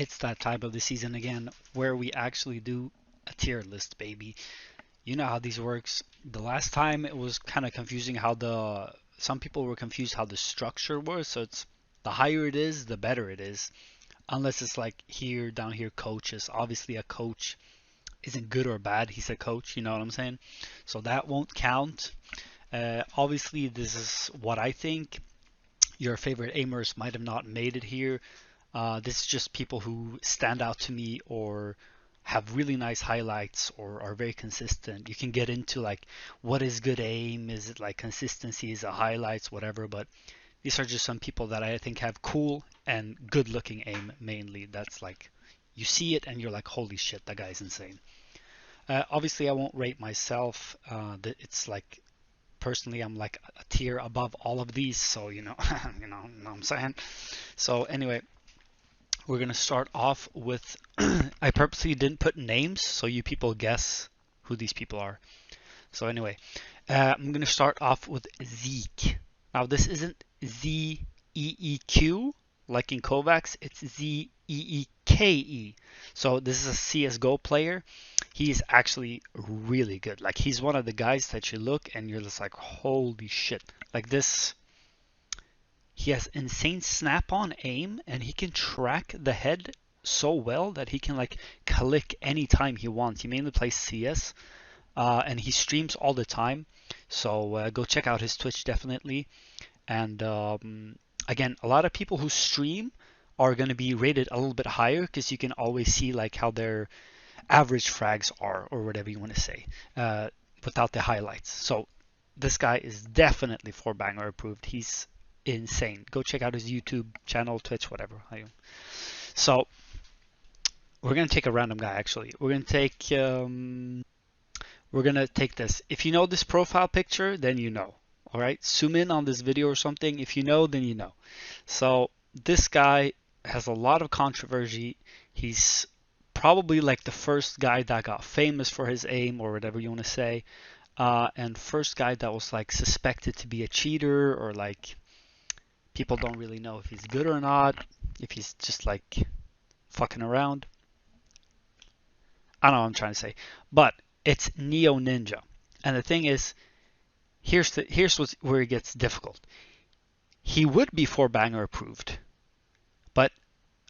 It's that time of the season again where we actually do a tier list, baby. You know how these works. The last time it was kind of confusing how some people were confused how the structure was. So it's the higher it is, the better it is. Unless it's like here, down here, coaches. Obviously a coach isn't good or bad. He's a coach, you know what I'm saying? So that won't count. Obviously this is what I think. Your favorite aimers might have not made it here. This is just people who stand out to me or have really nice highlights or are very consistent. You can get into like what is good aim, is it like consistency, is it highlights, whatever, but these are just some people that I think have cool and good looking aim mainly. That's like you see it and you're like, holy shit, that guy's insane. Obviously I won't rate myself. It's like personally I'm like a tier above all of these, so you know you know what I'm saying. So anyway, we're gonna start off with I purposely didn't put names so you people guess who these people are. So anyway, I'm gonna start off with Zeeke. Now this isn't Z-E-E-Q like in Kovacs, it's Z-E-E-K-E. So this is a CSGO player. He's actually really good. Like he's one of the guys that you look and you're just like, holy shit. Like this, he has insane snap-on aim and he can track the head so well that he can like click anytime he wants. He mainly plays CS and he streams all the time. So go check out his Twitch definitely. And again, a lot of people who stream are going to be rated a little bit higher because you can always see like how their average frags are or whatever you want to say without the highlights. So this guy is definitely 4banger approved. He's insane. Go check out his YouTube channel, Twitch, whatever. So we're going to take a random guy actually. We're going to take this. If you know this profile picture, then you know. All right, zoom in on this video or something. If you know, then you know. So this guy has a lot of controversy. He's probably like the first guy that got famous for his aim or whatever you want to say. And first guy that was like suspected to be a cheater or like people don't really know if he's good or not, if he's just like fucking around. I don't know what I'm trying to say. But it's NeoNinja. And the thing is, here's where it gets difficult. He would be 4banger approved, but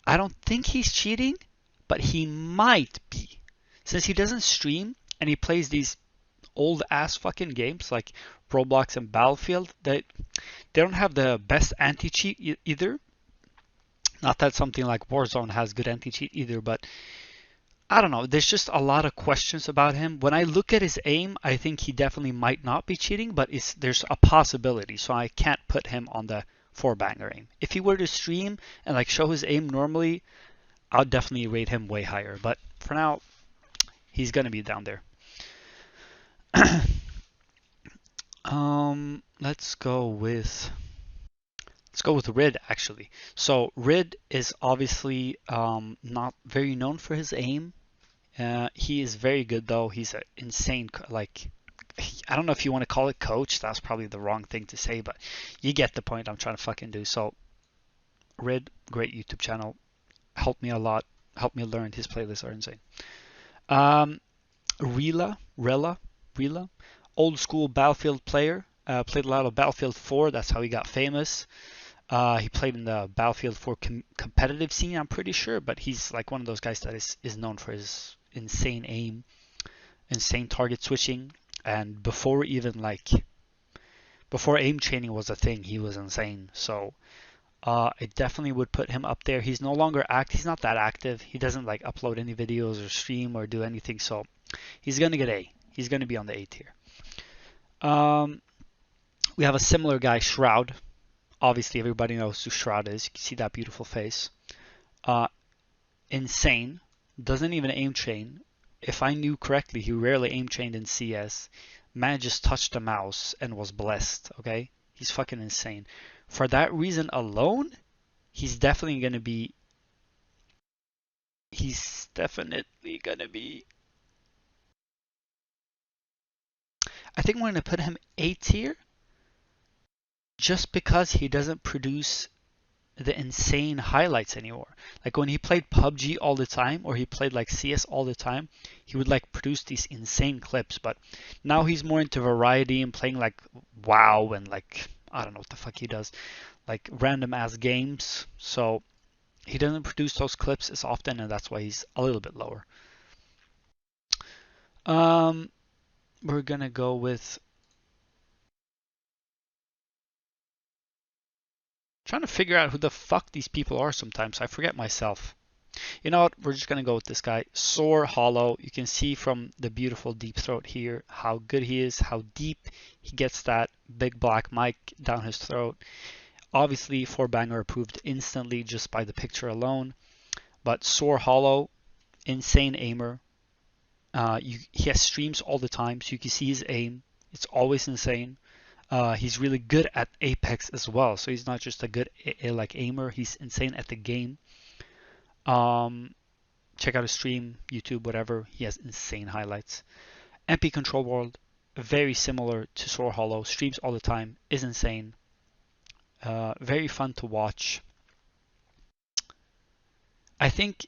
I don't think he's cheating, but he might be. Since he doesn't stream and he plays these old ass fucking games like Roblox and Battlefield, they don't have the best anti-cheat either. Not that something like Warzone has good anti-cheat either, but I don't know. There's just a lot of questions about him. When I look at his aim, I think he definitely might not be cheating, but there's a possibility. So I can't put him on the 4banger aim. If he were to stream and like show his aim normally, I'll definitely rate him way higher. But for now, he's gonna be down there. Let's go with Rid actually. So Rid is obviously not very known for his aim. He is very good though. He's an insane, like, I don't know if you want to call it coach. That's probably the wrong thing to say, but you get the point I'm trying to fucking do. So Rid, great YouTube channel. Helped me a lot. Helped me learn. His playlists are insane. Reela, old school Battlefield player. Played a lot of Battlefield 4. That's how he got famous. He played in the Battlefield 4 competitive scene, I'm pretty sure, but he's like one of those guys that is known for his insane aim, insane target switching, and before aim training was a thing, he was insane. So I definitely would put him up there. He's no longer he's not that active. He doesn't like upload any videos or stream or do anything, so he's gonna get A. He's gonna be on the A tier. We have a similar guy, Shroud. Obviously, everybody knows who Shroud is. You can see that beautiful face. Insane. Doesn't even aim train. If I knew correctly, he rarely aim trained in CS. Man just touched the mouse and was blessed, okay? He's fucking insane. For that reason alone, he's definitely gonna be... I think we're gonna put him A tier. Just because he doesn't produce the insane highlights anymore. Like when he played PUBG all the time, or he played like CS all the time, he would like produce these insane clips. But now he's more into variety and playing like WoW and like I don't know what the fuck he does, like random ass games. So he doesn't produce those clips as often, and that's why he's a little bit lower. We're gonna go with, trying to figure out who the fuck these people are sometimes. I forget myself. You know what? We're just gonna go with this guy, Soar Hollow. You can see from the beautiful deep throat here how good he is, how deep he gets that big black mic down his throat. Obviously, 4banger approved instantly just by the picture alone. But Soar Hollow, insane aimer. He has streams all the time, so you can see his aim. It's always insane. He's really good at Apex as well, so he's not just a good like aimer. He's insane at the game. Check out his stream, YouTube, whatever. He has insane highlights. MPControlWard, very similar to Soar Hollow. Streams all the time, is insane. Very fun to watch. I think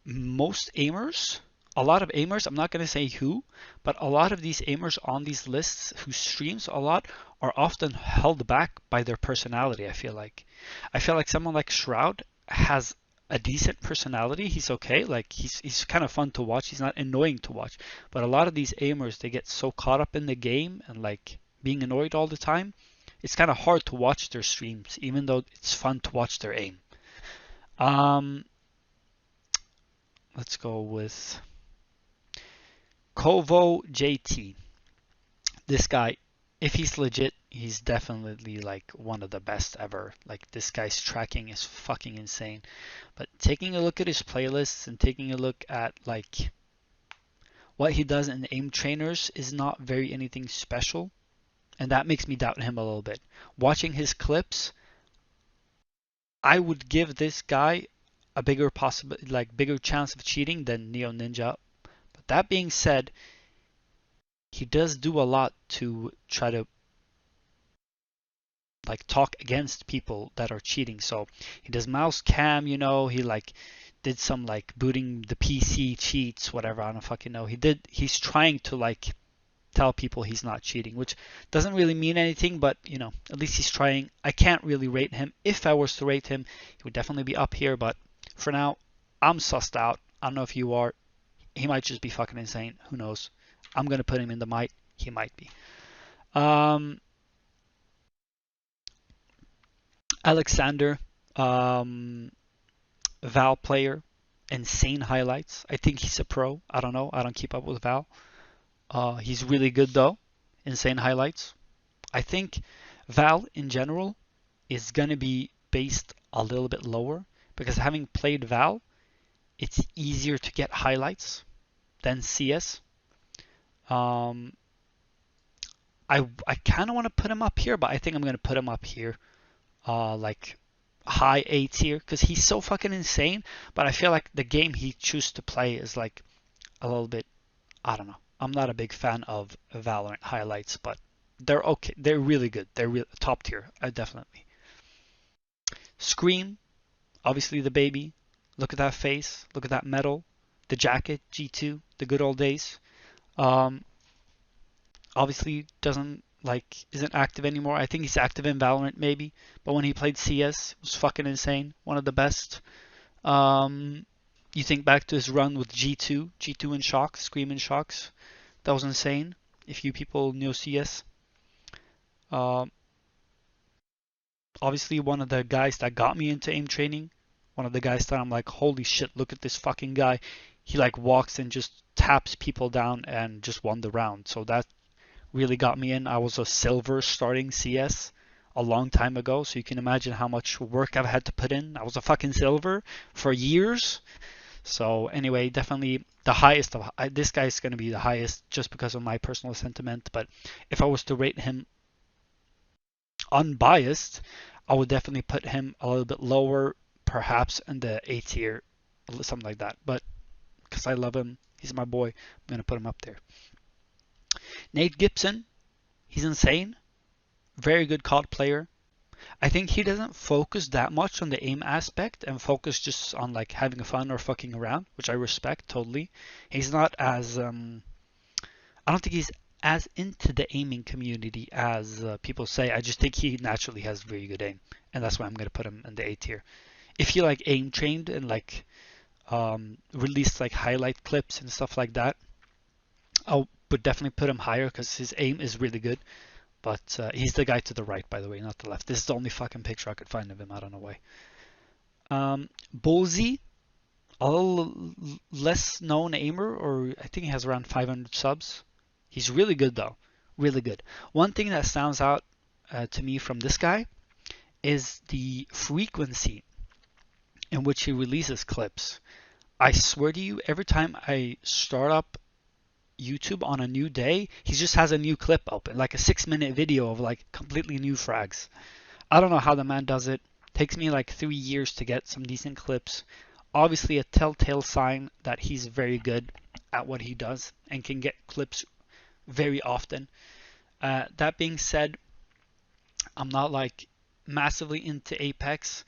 most aimers, a lot of aimers, I'm not going to say who, but a lot of these aimers on these lists who streams a lot are often held back by their personality, I feel like. I feel like someone like Shroud has a decent personality. He's okay. Like he's kind of fun to watch. He's not annoying to watch. But a lot of these aimers, they get so caught up in the game and like being annoyed all the time. It's kind of hard to watch their streams, even though it's fun to watch their aim. Let's go with Kovo JT. This guy, if he's legit, he's definitely like one of the best ever. Like this guy's tracking is fucking insane. But taking a look at his playlists and taking a look at like what he does in aim trainers is not very anything special. And that makes me doubt him a little bit. Watching his clips, I would give this guy a bigger bigger chance of cheating than NeoNinja. But that being said, he does do a lot to try to like talk against people that are cheating. So he does mouse cam, you know, he like did some like booting the PC cheats, whatever, I don't fucking know. He's trying to like tell people he's not cheating, which doesn't really mean anything, but you know, at least he's trying. I can't really rate him. If I was to rate him, he would definitely be up here, but for now, I'm sussed out. I don't know if you are. He might just be fucking insane. Who knows? I'm gonna put him in the might. He might be. Alexander, Val player, insane highlights. I think he's a pro. I don't know. I don't keep up with Val. He's really good though. Insane highlights. I think Val in general is gonna be based a little bit lower because having played Val, it's easier to get highlights than CS. I kind of want to put him up here, but I think I'm gonna put him up here, like high A tier, because he's so fucking insane. But I feel like the game he chooses to play is like a little bit, I don't know. I'm not a big fan of Valorant highlights, but they're okay. They're really good. They're top tier, definitely. Scream, obviously the baby. Look at that face. Look at that medal. The jacket, G2, the good old days. Obviously isn't active anymore. I think he's active in Valorant maybe, but when he played CS, it was fucking insane. One of the best. You think back to his run with G2 in Shocks, Scream in Shocks. That was insane. If you people knew CS. Obviously one of the guys that got me into aim training. One of the guys that I'm like, holy shit, look at this fucking guy. He like walks and just taps people down and just won the round. So that really got me in. I was a silver starting CS a long time ago, so you can imagine how much work I've had to put in. I was a fucking silver for years. So anyway, definitely the highest of this guy is going to be the highest just because of my personal sentiment. But if I was to rate him unbiased, I would definitely put him a little bit lower, perhaps in the A tier, something like that. But because I love him, he's my boy, I'm going to put him up there. Nate Gibson, he's insane. Very good COD player. I think he doesn't focus that much on the aim aspect and focus just on like having fun or fucking around, which I respect totally. He's not as I don't think he's as into the aiming community as people say. I just think he naturally has very good aim, and that's why I'm gonna put him in the A tier. If he like aim trained and like released like highlight clips and stuff like that, I would definitely put him higher because his aim is really good. But he's the guy to the right, by the way, not the left. This is the only fucking picture I could find of him. I don't know why. Bozy, a little less known aimer, or I think he has around 500 subs. He's really good though, really good. One thing that stands out to me from this guy is the frequency in which he releases clips. I swear to you, every time I start up YouTube on a new day, he just has a new clip open, like a 6-minute video of like completely new frags. I don't know how the man does it. Takes me like 3 years to get some decent clips. Obviously a telltale sign that he's very good at what he does and can get clips very often. That being said, I'm not like massively into Apex.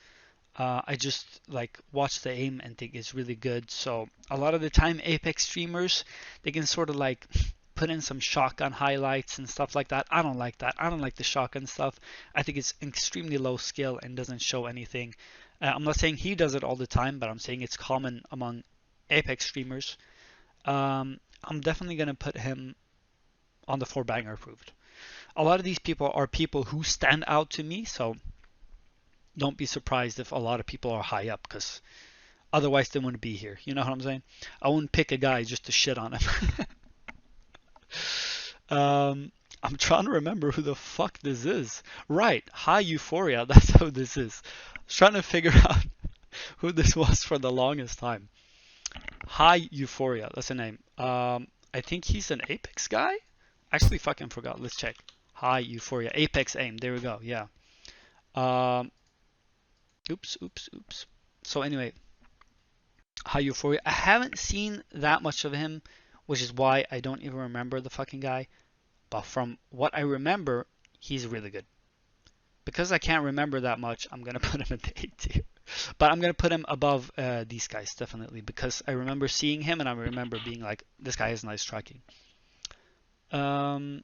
I just like watch the aim and think it's really good. So a lot of the time Apex streamers, they can sort of like put in some shotgun highlights and stuff like that. I don't like that. I don't like the shotgun stuff. I think it's extremely low skill and doesn't show anything. I'm not saying he does it all the time, but I'm saying it's common among Apex streamers. I'm definitely going to put him on the 4-banger approved. A lot of these people are people who stand out to me, so don't be surprised if a lot of people are high up, because otherwise they wouldn't be here. You know what I'm saying? I wouldn't pick a guy just to shit on him. I'm trying to remember who the fuck this is. Right, High Euphoria, that's who this is. I was trying to figure out who this was for the longest time. High Euphoria, that's the name. I think he's an Apex guy? Actually fucking forgot, let's check. High Euphoria, Apex aim, there we go, yeah. Oops. So anyway, High Euphoria. I haven't seen that much of him, which is why I don't even remember the fucking guy. But from what I remember, he's really good. Because I can't remember that much, I'm going to put him in the A tier. But I'm going to put him above these guys, definitely. Because I remember seeing him and I remember being like, this guy has nice tracking. Jalum,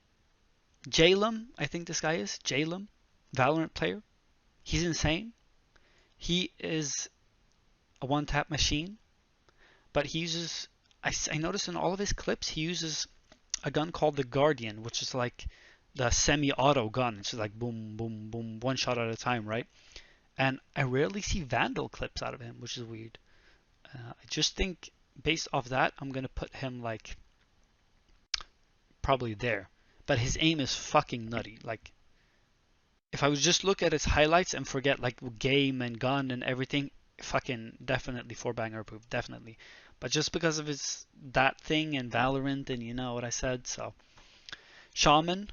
I think this guy is. Jalum, Valorant player. He's insane. He is a one-tap machine, but he uses, I noticed in all of his clips, he uses a gun called the Guardian, which is like the semi-auto gun. It's just like boom, boom, boom, one shot at a time, right? And I rarely see Vandal clips out of him, which is weird. I just think based off that, I'm going to put him like probably there. But his aim is fucking nutty. Like, if I would just look at his highlights and forget like game and gun and everything, fucking definitely 4-banger approved, definitely. But just because of his that thing and Valorant and you know what I said, so. Shaman,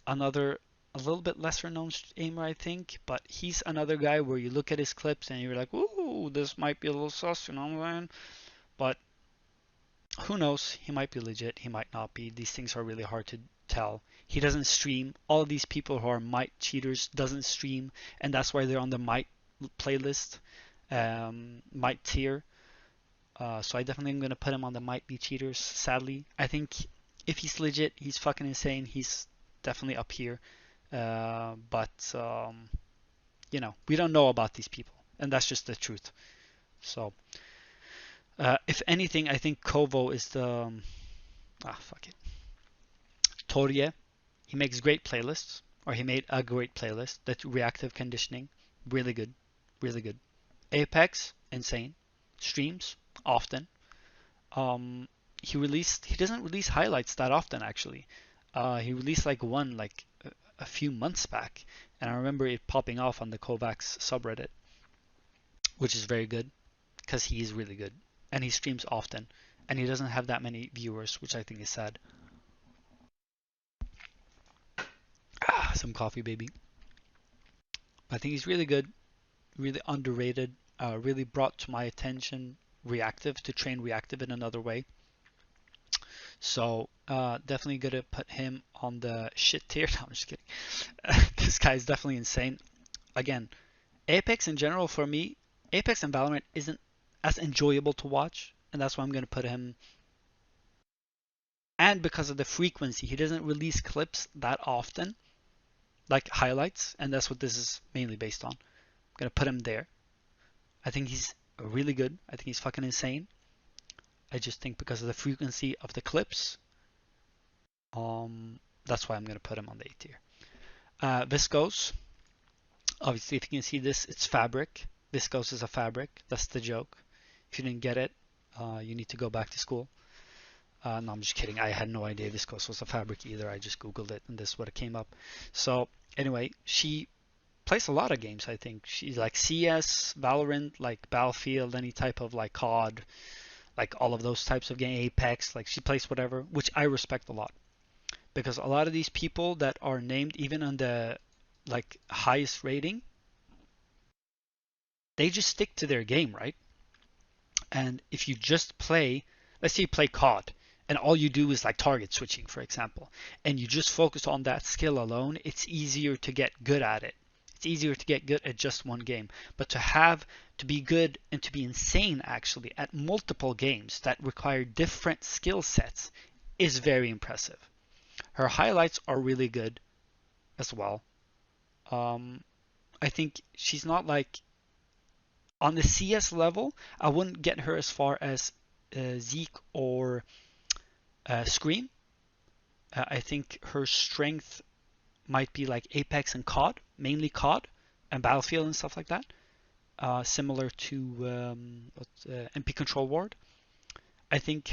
another a little bit lesser known aimer, I think, but he's another guy where you look at his clips and you're like, ooh, this might be a little sus, you know what I'm saying? But who knows? He might be legit, he might not be. These things are really hard to tell. He doesn't stream. All of these people who are Myte cheaters doesn't stream, and that's why they're on the Myte playlist, Myte tier. So I definitely am gonna put him on the Myte be cheaters. Sadly, I think if he's legit, he's fucking insane. He's definitely up here. But you know, we don't know about these people, and that's just the truth. So if anything, I think Kovo is the fuck it. Torje, he makes great playlists, or he made a great playlist. That's reactive conditioning, really good, really good. Apex, insane. Streams often. He doesn't release highlights that often actually. He released like one like a few months back, and I remember it popping off on the Kovacs subreddit, which is very good because he is really good and he streams often, and he doesn't have that many viewers, which I think is sad. Some coffee, baby. I think he's really good, really underrated, really brought to my attention reactive, to train reactive in another way. So definitely gonna put him on the shit tier. No, I'm just kidding. This guy is definitely insane. again, Apex in general for me, Apex and Valorant isn't as enjoyable to watch, and that's why I'm going to put him. And because of the frequency, he doesn't release clips that often, like highlights, and that's what this is mainly based on. I'm going to put him there. I think he's really good. I think he's fucking insane. I just think because of the frequency of the clips, that's why I'm going to put him on the A tier. Viscose. Obviously, if you can see this, it's fabric. Viscose is a fabric. That's the joke. If you didn't get it, you need to go back to school. No, I'm just kidding. I had no idea viscose was a fabric either. I just googled it, and this is what it came up. So anyway, she plays a lot of games. I think she's like CS, Valorant, like Battlefield, any type of like COD, like all of those types of game, Apex. Like she plays whatever, which I respect a lot, because a lot of these people that are named even on the like highest rating, they just stick to their game, right? And if you just play, let's say you play COD, and all you do is like target switching, for example, and you just focus on that skill alone, it's easier to get good at it. It's easier to get good at just one game. But to be good and to be insane actually at multiple games that require different skill sets is very impressive. Her highlights are really good as well. I think she's not like on the CS level. I wouldn't get her as far as Zeeke or Scream. I think her strength might be like Apex and COD, mainly COD and Battlefield and stuff like that. Similar to MPControlWard. I think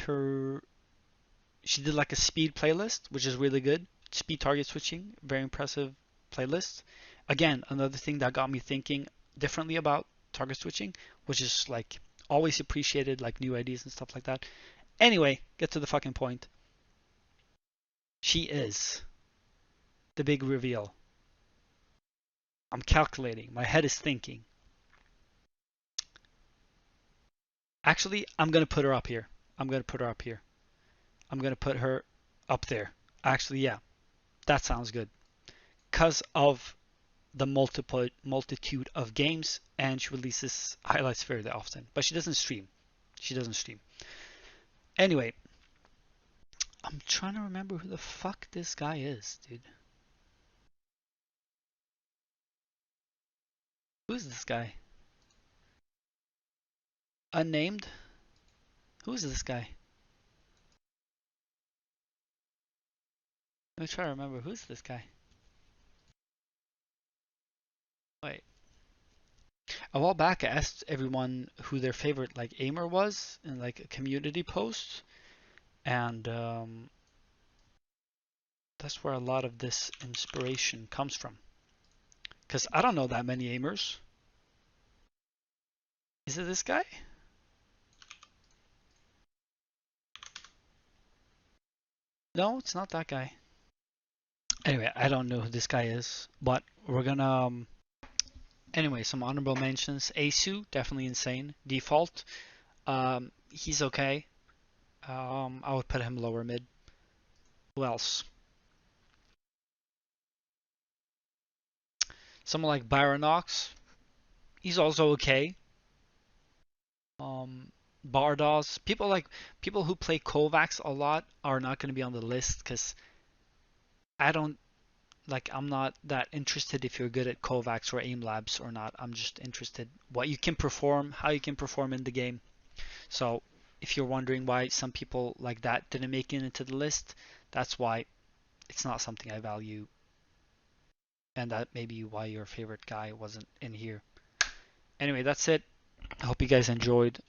she did like a speed playlist, which is really good. Speed target switching, very impressive playlist. Again, another thing that got me thinking differently about target switching, which is like always appreciated, like new ideas and stuff like that. Anyway, get to the fucking point. She is the big reveal. I'm calculating. My head is thinking. Actually, I'm going to put her up here. I'm going to put her up here. I'm going to put her up there. Actually, yeah. That sounds good. Because of the multitude of games, and she releases highlights fairly often. But she doesn't stream. She doesn't stream. Anyway, I'm trying to remember who the fuck this guy is, dude. Who's this guy? Unnamed? Who's this guy? Let me try to remember. Who's this guy? Wait. A while back I asked everyone who their favorite like aimer was in like a community post, and that's where a lot of this inspiration comes from. Because I don't know that many aimers. Is it this guy? No, it's not that guy. Anyway, I don't know who this guy is, but we're gonna anyway, some honorable mentions. Aceu, definitely insane. Default, he's okay. I would put him lower mid. Who else? Someone like Baronox, he's also okay. Bardos, people who play Kovacs a lot are not going to be on the list because I'm not that interested if you're good at Kovacs or aim labs or not. I'm just interested what you can perform, how you can perform in the game. So if you're wondering why some people like that didn't make it into the list, that's why it's not something I value, and that may be why your favorite guy wasn't in here. Anyway, that's it. I hope you guys enjoyed.